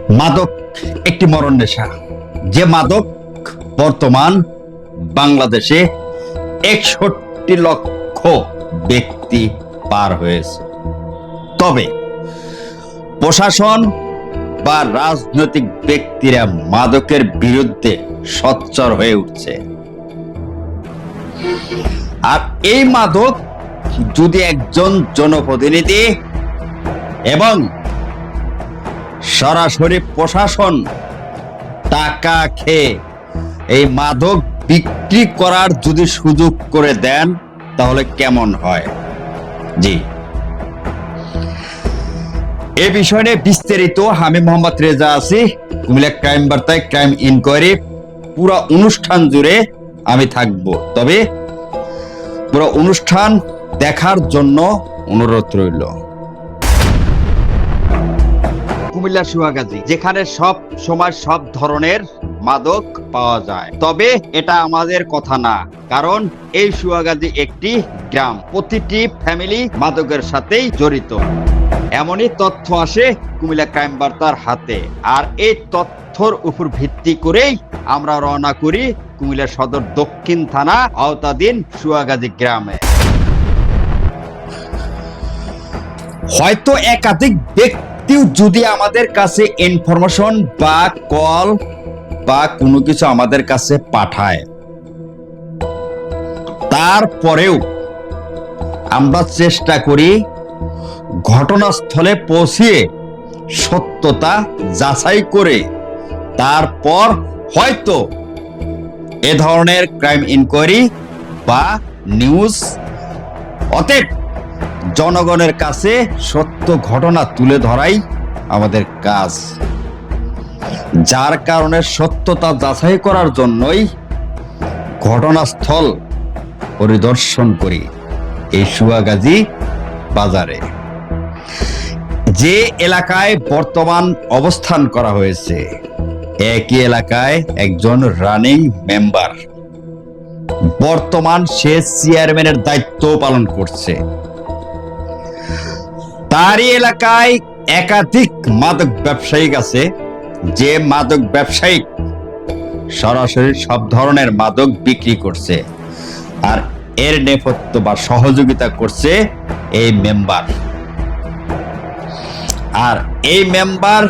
মাদক একটি মরণ নেশা, যে মাদক বর্তমান বাংলাদেশে 61 লক্ষ ব্যক্তি পার হয়েছে। তবে প্রশাসন বা রাজনৈতিক ব্যক্তিরা মাদকের বিরুদ্ধে সোচ্চার হয়ে উঠছে। আর এই মাদক যদি একজন জনপ্রতিনিধি এবং সরাসরি প্রশাসন টাকা খেয়ে এই মাদক বিক্রি করার যদি সুযোগ করে দেন তাহলে কেমন হয়? জি, এ বিষয় নিয়ে বিস্তারিত আমি মোহাম্মদ রেজা আছি, কুমিল্লা ক্রাইম বার্তায় ক্রাইম ইনকোয়ারি। পুরো অনুষ্ঠান জুড়ে আমি থাকব, তবে পুরো অনুষ্ঠান দেখার জন্য অনুরোধ রইল। কুমিল্লা সুয়াগাজী, যেখানে সব সময় সব ধরনের মাদক পাওয়া যায়। তবে এটা আমাদের কথা না, কারণ এই সুয়াগাজী একটি গ্রাম, প্রতিটি ফ্যামিলি মাদকের সাথেই জড়িত। এমনই তথ্য আসে কুমিল্লা ক্রাইম বার্তার হাতে, আর এই তথ্যর উপর ভিত্তি করেই আমরা রওনা করি কুমিল্লা সদর দক্ষিণ থানা আওতাধীন সুয়াগাজী গ্রামে। হয়তো একাধিক ব্যক্তিও যদি আমাদের কাছে ইনফরমেশন বা কল বা কোনো কিছু আমাদের কাছে পাঠায়, তারপরেও আমরা চেষ্টা করি ঘটনাস্থলে পৌঁছিয়ে সত্যতা যাচাই করে তারপর হয়তো এ ধরনের ক্রাইম ইনকোয়ারি বা নিউজ, অতএব জনগণের কাছে সত্য ঘটনা তুলে ধরাই আমাদের কাজ। যার কারণে সত্যতা যাচাই করার জন্যই ঘটনাস্থল পরিদর্শন করি এই সুয়াগাজী বাজারে। যে এলাকায় বর্তমান অবস্থান করা হয়েছে, একই এলাকায় একজন রানিং মেম্বার, বর্তমান সে চেয়ারম্যানের দায়িত্ব পালন করছে। তারই এলাকায় একাধিক মাদক ব্যবসায়িক আছে, যে মাদক ব্যবসায়িক সরাসরি সব ধরনের মাদক বিক্রি করছে, আর এর নেপথ্য বা সহযোগিতা করছে এই মেম্বার। আর এই মেম্বার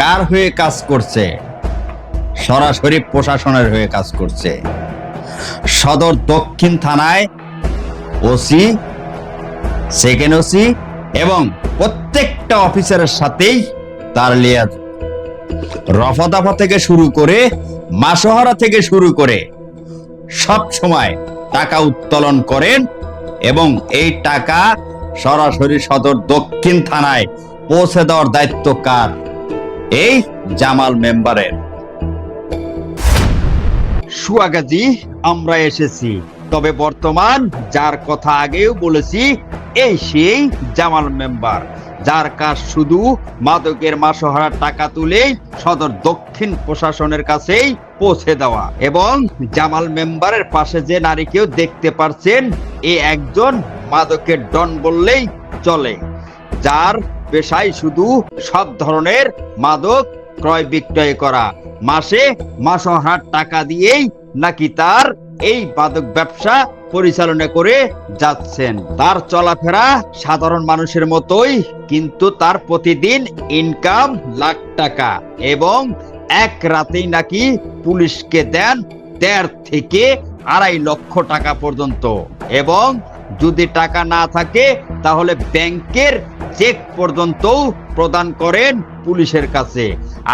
কার হয়ে কাজ করছে? সরাসরি প্রশাসনের হয়ে কাজ করছে। সদর দক্ষিণ থানায় ওসি, সেকেন্ড ওসি এবং প্রত্যেকটা অফিসারের সাথেই তার লিয়াজ। রফাদফা থেকে শুরু করে মাসোহারা থেকে শুরু করে সব সময় টাকা উত্তোলন করেন, এবং এই টাকা সরাসরি সদর দক্ষিণ থানায় পৌঁছে দেওয়ার দায়িত্ব কার? এই জামাল মেম্বারের। সুয়াগাজী আমরা এসেছি, তবে বর্তমান যার কথা আগেও বলেছি এই সেই জামাল মেম্বার, যার কাজ শুধু মাদকের মাসোহারা টাকা তুলে সদর দক্ষিণ প্রশাসনের কাছেই পৌঁছে দেওয়া। এবং জামাল মেম্বারের পাশে যে নারীকেও দেখতে পারছেন, এ একজন মাদকের ডন বললেই চলে, যার পেশায় শুধু সব ধরনের মাদক ক্রয় বিক্রয় করা। মাসে মাসোহারা টাকা দিয়েই নাকি তার এই মাদক ব্যবসা পরিচালনা করে যাচ্ছেন। তার চলাফেরা সাধারণ মানুষের মতোই, কিন্তু তার প্রতিদিন ইনকাম লাখ টাকা, এবং এক রাতেই নাকি পুলিশকে দেন 1.5 থেকে 2.5 লক্ষ টাকা পর্যন্ত। এবং যদি টাকা না থাকে তাহলে ব্যাংকের চেক পর্যন্ত প্রদান করেন পুলিশের কাছে,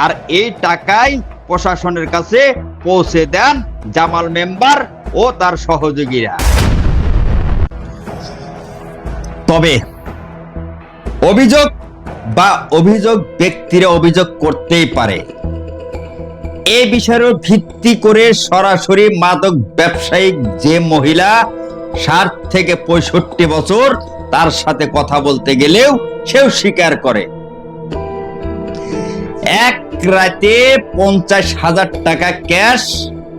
আর এই টাকাই প্রশাসনের কাছে পৌঁছে দেন জামাল মেম্বার ও তার সহযোগীরা। তবে অভিযোগ ব্যক্তিরা অভিযোগ করতেই পারে। এই বিষয়ের ভিত্তি করে সরাসরি মাদক ব্যবসায়িক যে মহিলা 60 থেকে 65 বছর, তার সাথে কথা বলতে গেলেও সেও স্বীকার করে এক রাতে 50,000 টাকা ক্যাশ,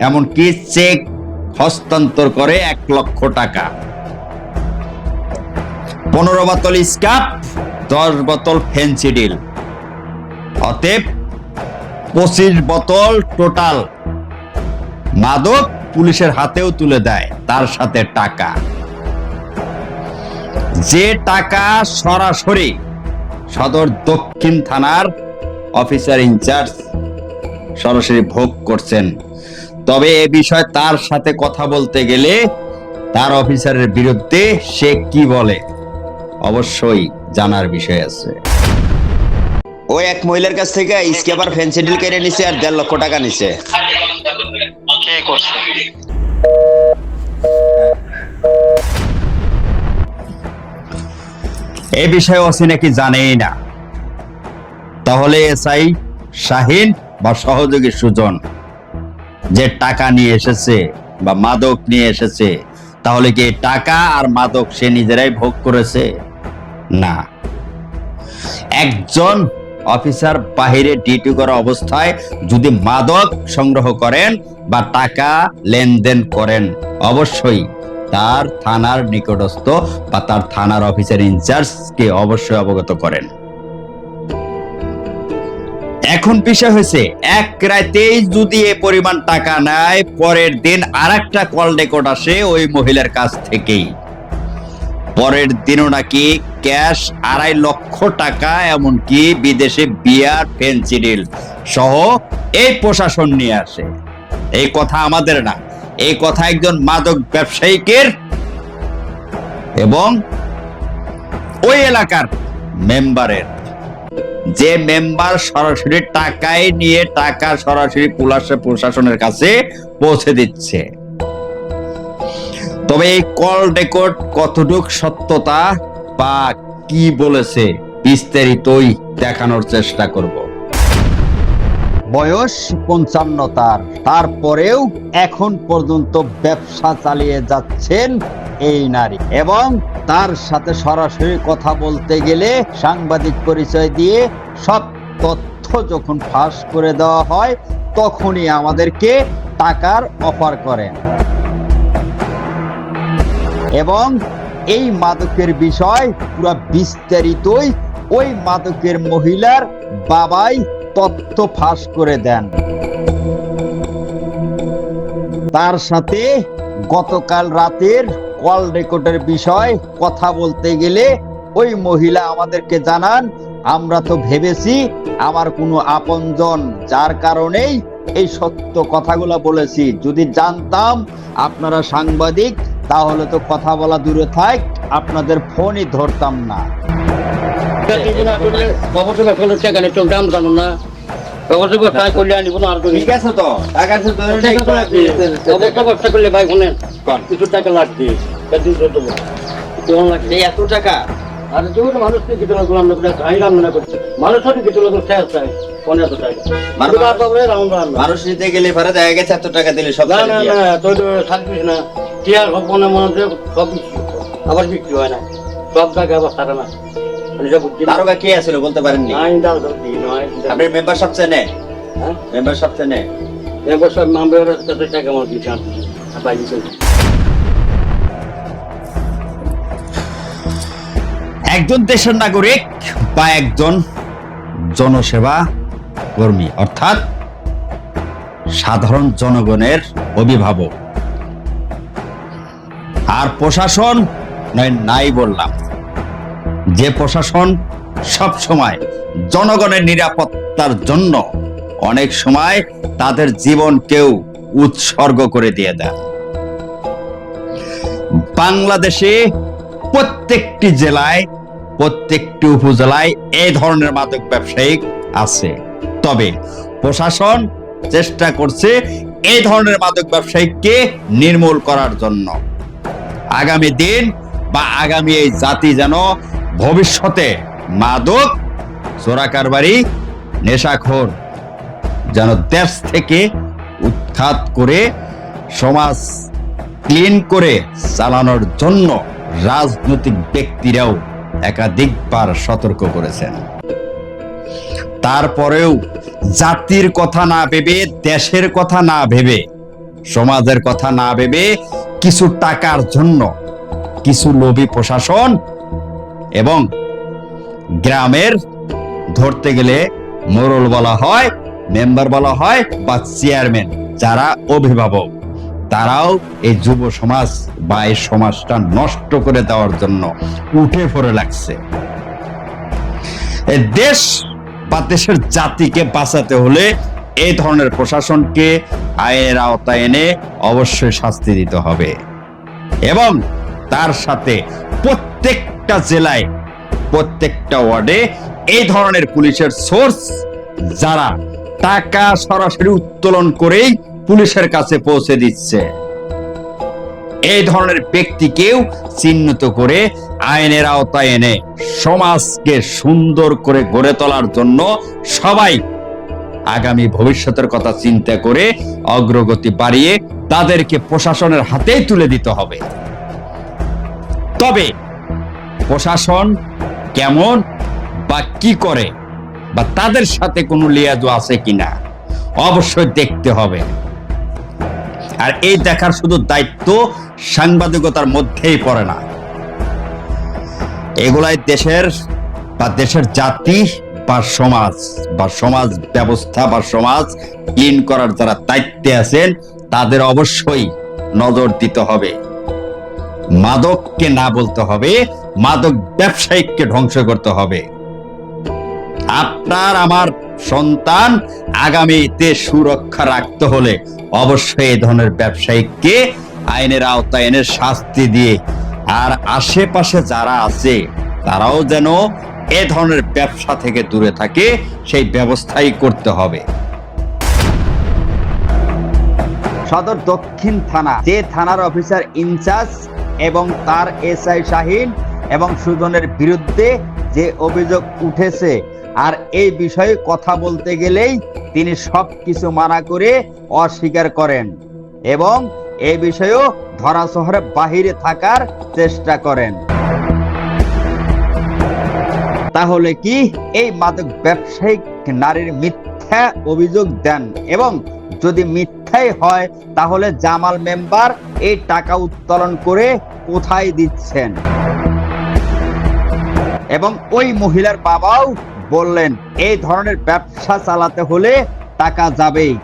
এমনকি চেক হস্তান্তর করে 1 লক্ষ টাকা। 15 বোতল স্কাপ, 10 বোতল ফেন্সিডিল। অতএব 25 বোতল টোটাল মাদক পুলিশের হাতেও তুলে দেয়, তার সাথে টাকা। যে টাকা সরাসরি সদর দক্ষিণ থানার অফিসার ইনচার্জ সরাসরি ভোগ করছেন। তবে এ বিষয়ে তার সাথে কথা বলতে গেলে তার অফিসারের বিরুদ্ধে সে কি বলে অবশ্যই জানার বিষয় আছে। ওই এক মহিলার কাছ থেকে স্কেপার ফেন্সিডিল কেড়ে নিছে আর 1.5 লক্ষ টাকা নিছে। এই বিষয়ে ওসি নাকি জানেই না। তাহলে এসআই শাহিন বা সহযোগী সুজন যে টাকা নিয়ে এসেছে বা মাদক নিয়ে এসেছে, তাহলে কি টাকা আর মাদক সে নিজেরাই ভোগ করেছে? না, একজন অফিসার বাহিরে ডিউটি করা অবস্থায় যদি মাদক সংগ্রহ করেন বা টাকা লেনদেন করেন, অবশ্যই তার থানার নিকটস্থ বা তার থানার অফিসার ইনচার্জকে অবশ্যই অবগত করেন। এখন বিষয় হয়েছে, এক রাতেই যদি এ পরিমাণ টাকা নেয়, পরের দিন আরেকটা কল রেকর্ড আসে ওই মহিলার কাছ থেকেই। পরের দিনও নাকি ক্যাশ 2.5 লক্ষ টাকা, এমনকি বিদেশে বিয়ার ফেন্সিডিল সহ এই প্রশাসন নিয়ে আসে। এই কথা আমাদের না, এই কথা একজন মাদক ব্যবসায়ীকের এবং ওই এলাকার মেম্বারের, যে মেম্বার সরাসরি টাকায় নিয়ে টাকা সরাসরি প্রশাসনের কাছে পৌঁছে দিচ্ছে। তবে এই কল রেকর্ড কতটুক সত্যতা বা কি বলেছে বিস্তারিতই দেখানোর চেষ্টা করব। বয়স 55, তারপরেও এখন পর্যন্ত ব্যবসা চালিয়ে যাচ্ছেন এই নারী, এবং তার সাথে সরাসরি কথা বলতে গেলে সাংবাদিক পরিচয় দিয়ে সব তথ্য যখন ফাঁস করে দেওয়া হয়, তখনই আমাদেরকে টাকার অফার করেন। এবং এই মাদকের বিষয় পুরো বিস্তারিতই ওই মাদকের মহিলার বাবাই তথ্য ফাঁস করে দেন। তার সাথে গতকাল রাতের কল রেকর্ডের বিষয় কথা বলতে গেলে ওই মহিলা আমাদেরকে জানান, আমরা তো ভেবেছি আমার কোনো আপনজন, যার কারণেই এই সত্য কথাগুলো বলেছি। যদি জানতাম আপনারা সাংবাদিক, তাহলে তো কথা বলা দূরে থাক, আপনাদের ফোনই ধরতাম না। ঠিক আছে তো, টাকা ব্যবসা করলে ভাই শোনেন, কিছু টাকা লাগবে, এত টাকা আর যেগুলো মানুষকে কিছু লোক আমরা খাইলাম না করছে, মানুষের কিছু লোক শেষ চাই 15 টাকা মানুষ নিতে গেলে ভাড়া দেখা গেছে এত টাকা দিলে সব না না না, তুই তো থাকবিস না, টিয়ার সব মনে মনে সব আবার বিক্রি হয় না, সব জায়গায় আবার থাকে না। দারোগা কে আছিল বলতে পারেননি? আপনি মেম্বারশিপ চেনে? মেম্বারশিপ চেনে? মেম্বারশিপ মেম্বারের কাছে টাকা আমার দিতে পাইছে। একজন দেশের নাগরিক বা একজন জনসেবা কর্মী, অর্থাৎ সাধারণ জনগণের অভিভাবক, আর প্রশাসন নাই বললাম, যে প্রশাসন সব সময় জনগণের নিরাপত্তার জন্য অনেক সময় তাদের জীবনকেও উৎসর্গ করে দিয়ে দেয়। বাংলাদেশে প্রত্যেকটি জেলায়, প্রত্যেকটি উপজেলায় এই ধরনের মাদক ব্যবসায়ী আছে। তবে প্রশাসন চেষ্টা করছে এই ধরনের মাদক ব্যবসায়ীকে নির্মূল করার জন্য। আগামী দিন বা আগামী এই জাতি যেন ভবিষ্যতে মাদক, চোরাকারবারি, নেশাখোর যেন দেশ থেকে উৎখাত করে সমাজ ক্লিন করে চালানোর জন্য রাজনৈতিক ব্যক্তিরাও একাধিকবার সতর্ক করেছেন। তারপরেও জাতির কথা না ভেবে, দেশের কথা না ভেবে, সমাজের কথা না ভেবে কিছু টাকার জন্য কিছু লোভী প্রশাসন এবং গ্রামের, ধরতে গেলে মোড়ল বলা হয়, মেম্বার বলা হয় বা চেয়ারম্যান, যারা অভিভাবক, তারাও এই যুব সমাজ বা এই সমাজটা নষ্ট করে দেওয়ার জন্য উঠে পড়ে লাগছে। এই দেশ বা দেশের জাতিকে বাঁচাতে হলে এই ধরনের প্রশাসনকে আইনের আওতায় এনে অবশ্যই শাস্তি দিতে হবে এবং তার সাথে প্রত্যেকটা জেলায়, প্রত্যেকটা ওয়ার্ডে এই ধরনের পুলিশের সোর্স যারা টাকা সরাসরি উত্তোলন করেই পুলিশের কাছে পৌঁছে দিচ্ছে, এই ধরনের ব্যক্তিকেও চিহ্নিত করে আইনের আওতায় এনে সমাজকে সুন্দর করে গড়ে তোলার জন্য সবাই আগামী ভবিষ্যতের কথা চিন্তা করে অগ্রগতি বাড়িয়ে তাদেরকে প্রশাসনের হাতেই তুলে দিতে হবে। তবে প্রশাসন কেমন বা কি করে বা তাদের সাথে কোনো লিয়াজু আছে কিনা অবশ্যই দেখতে হবে। আর এই দেখার শুধু দায়িত্ব সাংবাদিকতার মধ্যেই পড়ে না, এগুলাই দেশের বা দেশের জাতি বা সমাজ ব্যবস্থা বা সমাজ ক্লিন করার যারা দায়িত্বে আছেন তাদের অবশ্যই নজর দিতে হবে। মাদককে না বলতে হবে, মাদক ব্যবসায়িককে ধ্বংস করতে হবে। আপনার আমার সন্তান আগামীতে সুরক্ষা রাখতে হলে অবশ্যই এই ধরনের ব্যবসায়িককে আইনের আওতায় এনে শাস্তি দিয়ে, আর আশেপাশে যারা আছে তারাও যেন এ ধরনের ব্যবসা থেকে দূরে থাকে, সেই ব্যবস্থাই করতে হবে। সদর দক্ষিণ থানা, যে থানার অফিসার ইনচার্জ এবং তার এসআই শাহিন এবং সুজনের বিরুদ্ধে যে অভিযোগ উঠেছে, আর এই বিষয়ে কথা বলতে গেলেই তিনি সবকিছু মানা করে অস্বীকার করেন এবং এই বিষয়েও ধরাছোঁয়ার বাহিরে থাকার চেষ্টা করেন। তাহলে কি এই মাদক ব্যবসায়িক নারীর মিথ্যা অভিযোগ দেন, এবং যদি মিথ্যাই হয় তাহলে জামাল মেম্বার এই টাকা উত্তোলন করে কোথায় দিচ্ছেন? এবং ওই মহিলার বাবাও বললেন এই ধরনের ব্যবসা চালাতে হলে টাকা যাবেই,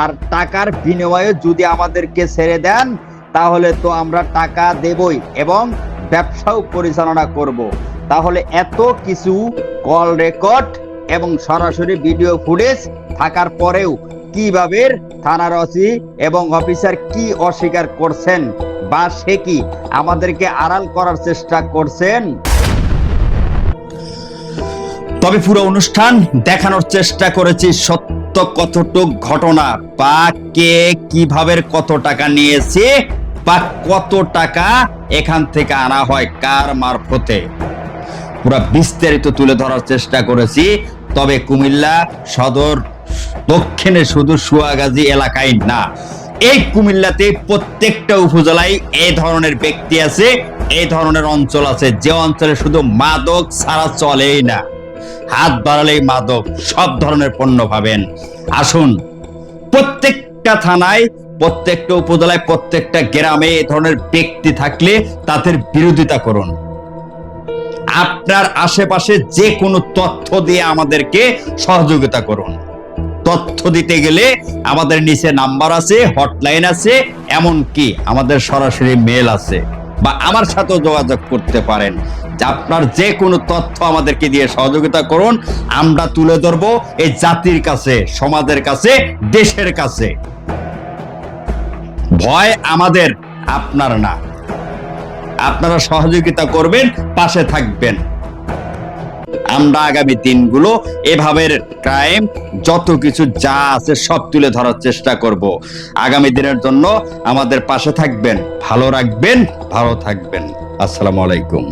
আর টাকার বিনিময়ে যদি আমাদেরকে ছেড়ে দেন তাহলে তো আমরা টাকা দেবই এবং ব্যবসাও পরিচালনা করব। তাহলে এত কিছু কল রেকর্ড এবং সরাসরি ভিডিও ফুটেজ থাকার পরেও কিভাবে থানার ওসি এবং অফিসার কি অস্বীকার করছেন, বা সে কি আমাদেরকে আড়াল করার চেষ্টা করছেন? তবে পুরো অনুষ্ঠান দেখানোর চেষ্টা করেছি সত্য কতটুক ঘটনা, বা কে কিভাবে কত টাকা নিয়েছে, বা কত টাকা এখান থেকে আনা হয় কার মারফতে, পুরো বিস্তারিত তুলে ধরার চেষ্টা করেছি। তবে কুমিল্লা সদর দক্ষিণে শুধু সুয়াগাজী এলাকায় না, এই কুমিল্লাতে প্রত্যেকটা উপজেলায় এই ধরনের ব্যক্তি আছে, এই ধরনের অঞ্চল আছে, যে অঞ্চলে শুধু মাদক ছাড়া চলেই না, হাত বাড়ালেই মাদক, সব ধরনের পণ্য পাবেন। আসুন, প্রত্যেকটা থানায়, প্রত্যেকটা উপজেলায়, প্রত্যেকটা গ্রামে এই ধরনের ব্যক্তি থাকলে তাদের বিরোধিতা করুন। আপনার আশেপাশে যে কোনো তথ্য দিয়ে আমাদেরকে সহযোগিতা করুন। তথ্য দিতে গেলে আমাদের নিচে নাম্বার আছে, হটলাইন আছে, এমনকি আমাদের সরাসরি মেল আছে, বা আমার সাথেও যোগাযোগ করতে পারেন। আপনার যে কোনো তথ্য আমাদেরকে দিয়ে সহযোগিতা করুন, আমরা তুলে ধরবো এই জাতির কাছে, সমাজের কাছে, দেশের কাছে। ভয় আমাদের, আপনার না। আপনারা সহযোগিতা করবেন, পাশে থাকবেন। আমরা আগামী দিনগুলো এভাবে ক্রাইম যত কিছু যা আছে সব তুলে ধরার চেষ্টা করব। আগামী দিনের জন্য আমাদের পাশে থাকবেন, ভালো রাখবেন, ভালো থাকবেন। আসসালামু আলাইকুম।